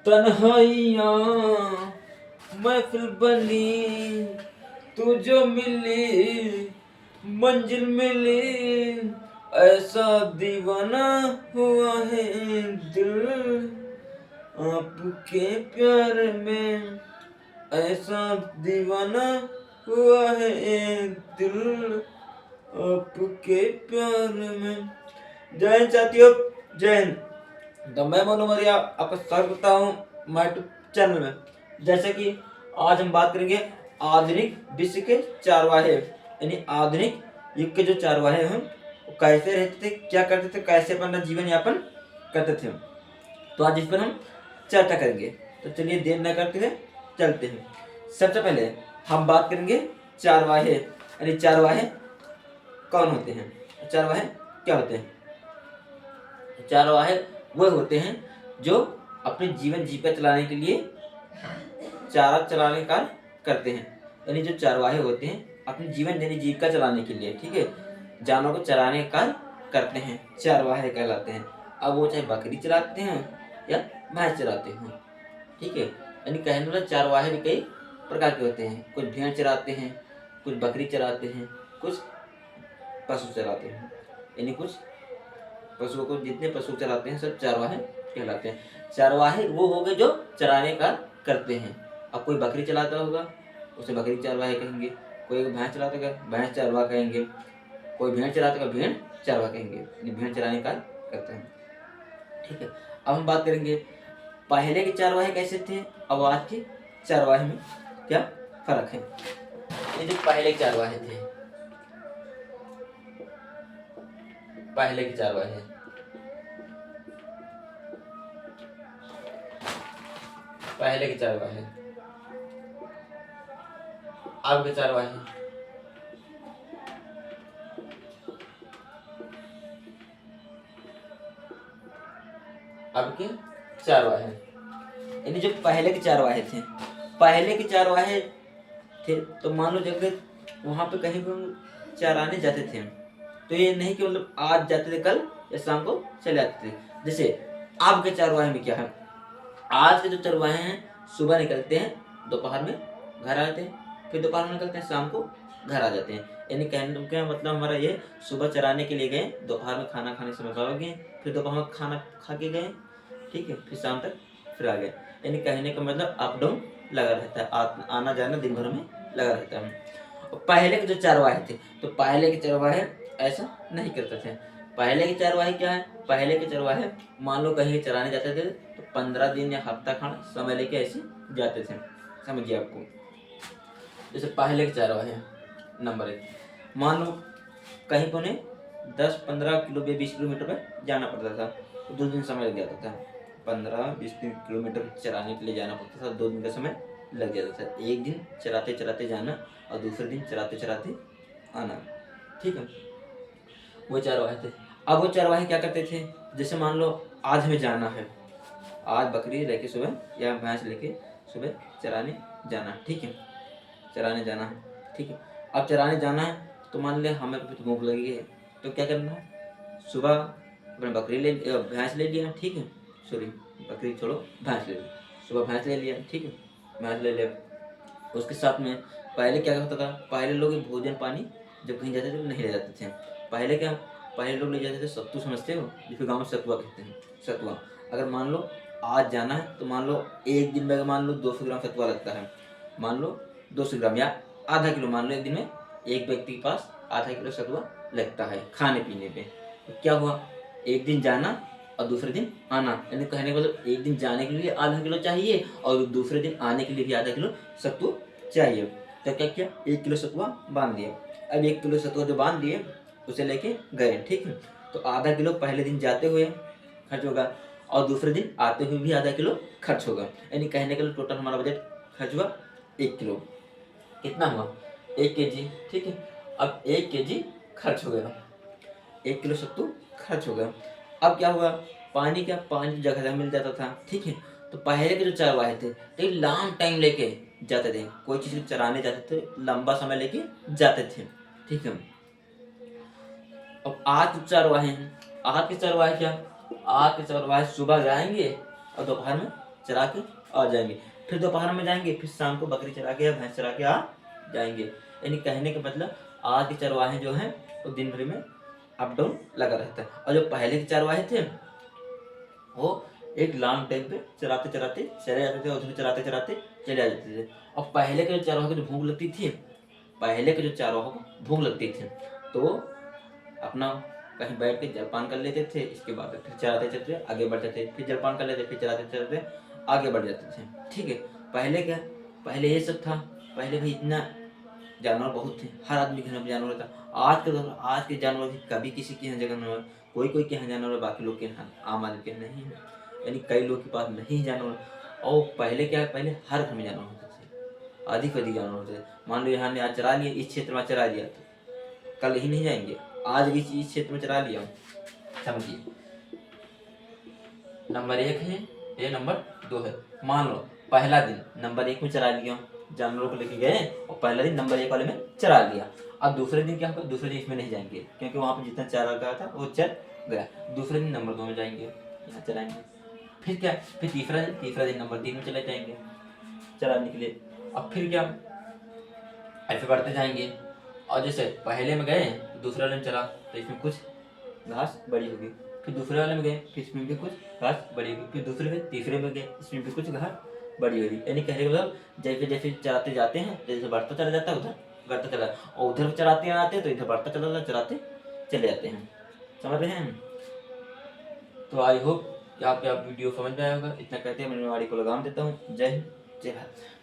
तन्हाइयाँ महफिल बनी, तू जो मिली मंजिल मिली, ऐसा दीवाना हुआ है दिल आपके प्यार में, ऐसा दीवाना हुआ है दिल आपके प्यार में। जय हिंद साथियों, जय हिंद। तो मैं मोनू मौर्य आपका स्वागत करता हूँ हमारे यूट्यूब चैनल में। जैसे कि आज हम बात करेंगे आधुनिक विश्व के चारवाहे, यानी आधुनिक युग के जो चारवाहे हैं वो कैसे रहते थे, क्या करते थे, कैसे अपना जीवन यापन करते थे। तो आज इस पर हम चर्चा करेंगे। तो चलिए देर न करते हुए चलते हैं। सबसे पहले हम बात करेंगे चारवाहे, यानी चारवाहे कौन होते हैं, चारवाहे क्या होते हैं। चारवाहे वो होते हैं जो अपने जीवन जीविका चलाने के लिए चारा चलाने का करते हैं। यानी जो चारवाहे होते हैं अपने जीवन यानी जीविका चलाने के लिए, ठीक है, जानवरों को चराने का कार्य करते हैं, चारवाहे कहलाते हैं। अब वो चाहे बकरी चराते हैं या भैंस चराते हैं, ठीक है। यानी कहने वाला चारवाहे भी कई प्रकार के होते हैं। कुछ भेड़ चराते हैं, कुछ बकरी चराते हैं, कुछ पशु चराते हैं। यानी कुछ पशुओं को, जितने पशु चराते हैं सब चारवाहे कहलाते हैं। चारवाहे वो हो गए जो चराने का करते हैं। अब कोई बकरी चलाता होगा उसे बकरी चारवाहे कहेंगे, कोई भैंस चलाता होगा भैंस चारवाहा कहेंगे, कोई भेड़ चलाता होगा भेड़ चारवाहा कहेंगे, यानी भेड़ चराने का करते हैं, ठीक है। अब हम बात करेंगे पहले के चारवाहे कैसे थे अब आज के चारवाहे में क्या फर्क है। ये जो पहले के चारवाहे थे, पहले के चारवाहे, पहले के चारवाहे, अब के चारवाहे, अब के चारवाहे। यानी जो पहले के चारवाहे थे, पहले के चारवाहे थे तो मान लो जब वहां पे कहीं पर चराने जाते थे तो ये नहीं कि मतलब आज जाते थे कल या शाम को चले आते थे। जैसे अब के चारवाहे में क्या है, आज के जो चरवाहे हैं सुबह निकलते हैं, दोपहर में घर आते हैं, फिर दोपहर में निकलते हैं, शाम को घर आ जाते हैं। यानी कहने का मतलब हमारा ये, सुबह चराने के लिए गए, दोपहर में खाना खाने समय वापस गए, फिर दोपहर में खाना खा के गए, ठीक है, फिर शाम तक फिर आ गए। यानी कहने का मतलब अप डाउन लगा रहता है, आना जाना दिन भर में लगा रहता है। और पहले के जो चरवाहे थे तो पहले के चरवाहे ऐसा नहीं करते थे। पहले के चरवाहे क्या है, पहले के चरवाहे मान लो कहीं चराने जाते थे तो 15 दिन या हफ्ता खाना समय लेके ऐसे जाते थे, समझिए आपको। जैसे पहले के चरवाहे नंबर 1, मान लो कहीं को उन्हें 10-15 किलो या 20 किलोमीटर पर जाना पड़ता था तो 2 दिन समय लग जाता था। 15-20 किलोमीटर चराने के लिए जाना पड़ता था, 2 दिन का समय लग जाता था। एक दिन चराते चराते जाना और दूसरे दिन चराते चराते आना, ठीक है। वो चरवाहे थे। अब वो चरवाहे क्या करते थे, जैसे मान लो आज हमें जाना है, आज बकरी लेके सुबह या भैंस लेके सुबह चराने जाना, ठीक है, चराने जाना है, ठीक है। अब चराने जाना है तो मान ले हमें भूख लगी है तो क्या करना है, सुबह अपने बकरी ले भैंस ले लिया, ठीक है, सॉरी बकरी छोड़ो भैंस ले लिया, सुबह भैंस ले लिया, ठीक है, भैंस ले लिया। उसके साथ में पहले क्या होता था, पहले लोग भोजन पानी जब कहीं जाते थे तो नहीं ले जाते थे। पहले क्या, पहले लोग ले जाते थे सत्तू, समझते हो, जिसे गाँव में सतुआ कहते हैं, सतुआ। अगर मान लो आज जाना है तो मान लो एक दिन में मान लो 200 ग्राम सतुआ लगता है, मान लो 200 ग्राम या आधा किलो, मान लो एक दिन में एक व्यक्ति के पास आधा किलो सतुआ लगता है खाने पीने पे। तो क्या हुआ, एक दिन जाना और दूसरे दिन आना, यानी कहने का मतलब एक दिन जाने के लिए आधा किलो चाहिए और दूसरे दिन आने के लिए भी आधा किलो सत्तू चाहिए। तो क्या किया, 1 किलो सतुआ बांध दिया। अब 1 किलो सतुआ जो बांध दिए उसे लेके गए, ठीक है, तो आधा किलो पहले दिन जाते हुए खर्च होगा और दूसरे दिन आते हुए भी आधा किलो खर्च होगा। यानी कहने के लिए टोटल हमारा बजट खर्च हुआ 1 किलो, कितना हुआ 1 केजी, ठीक है। अब 1 केजी खर्च हो गया, 1 किलो सत्तू खर्च हो गया। अब क्या हुआ, पानी, क्या पानी जगह जगह मिल जाता था, ठीक है। तो पहले के जो चरवाहे थे तो लॉन्ग टाइम लेके जाते थे, कोई चीज़ चराने जाते थे लंबा समय लेके जाते थे, ठीक है। अब आज के चरवाहे हैं, आज के चरवाहे क्या, आज के चरवाहे सुबह जाएंगे और दोपहर में चरा के आ जाएंगे, फिर दोपहर में जाएंगे, फिर शाम को बकरी चरा के या भैंस चरा के आ जाएंगे। यानी कहने का मतलब आज के चरवाहे जो हैं वो दिन भर में अप डाउन लगा रहता है, और जो पहले के चरवाहे थे वो एक लॉन्ग टाइम पे चराते चराते चले जाते थे, उधर चराते चराते चले आ जाते थे। और पहले के जो चरवाहे को जो भूख लगती थी, पहले के जो चरवाहों को भूख लगती थी तो अपना कहीं बैठ के जलपान कर लेते थे, इसके बाद फिर चराते चलते आगे बढ़ जाते, फिर जलपान कर लेते, फिर चराते चलते आगे बढ़ जाते थे। ठीक है, पहले क्या, पहले ये सब था, पहले भाई इतना जानवर बहुत थे, हर आदमी के घर में जानवर था। आज के दौर, आज के जानवर कभी किसी के यहाँ जगह में, कोई कोई के यहाँ जानवर, बाकी लोग के यहाँ, आम आदमी के यहाँ नहीं है, यानी कई लोग के पास नहीं जानवर। और पहले क्या है, पहले हर घर में जानवर होते थे, अधिक अधिक जानवर होते थे। मान लो यहाँ ने आज चरा लिया, इस क्षेत्र में चरा लिया, तो कल ही नहीं जाएंगे, आज भी इस क्षेत्र में चरा लिया, समझिए। नंबर 1 है, ये नंबर 2 है। मान लो पहला दिन नंबर 1 में चरा लिया, जानवरों को लेके गए और पहला दिन नंबर 1 वाले में चरा लिया। अब दूसरे दिन क्या होगा, दूसरे दिन इसमें नहीं जाएंगे क्योंकि वहाँ पे जितना चारा गया था वो चल गया। दूसरे दिन नंबर 2 में जाएंगे, यहाँ चलाएंगे। फिर क्या, फिर तीसरा दिन नंबर 3 में चले जाएंगे चराने के लिए। अब फिर क्या, ऐसे बढ़ते जाएंगे। और जैसे पहले में गए, दूसरे वाले में चला तो इसमें कुछ घास बड़ी होगी, फिर दूसरे वाले में गए, फिर इसमें भी कुछ घास बड़ी होगी, फिर दूसरे में तीसरे में गए, इसमें भी कुछ घास बड़ी होगी। यानी कहने का मतलब जैसे जैसे चराते जाते हैं, जैसे बढ़ता चला जाता है उधर बढ़ता चला, और उधर चराते आते तो इधर बढ़ता चला जाता, चराते चले जाते हैं। समझ रहे हैं? तो आई होप कि आपको आप वीडियो समझ में आया होगा। इतना कहते हैं मैं वाड़ी को लगाम देता हूँ। जय हिंद, जय भारत।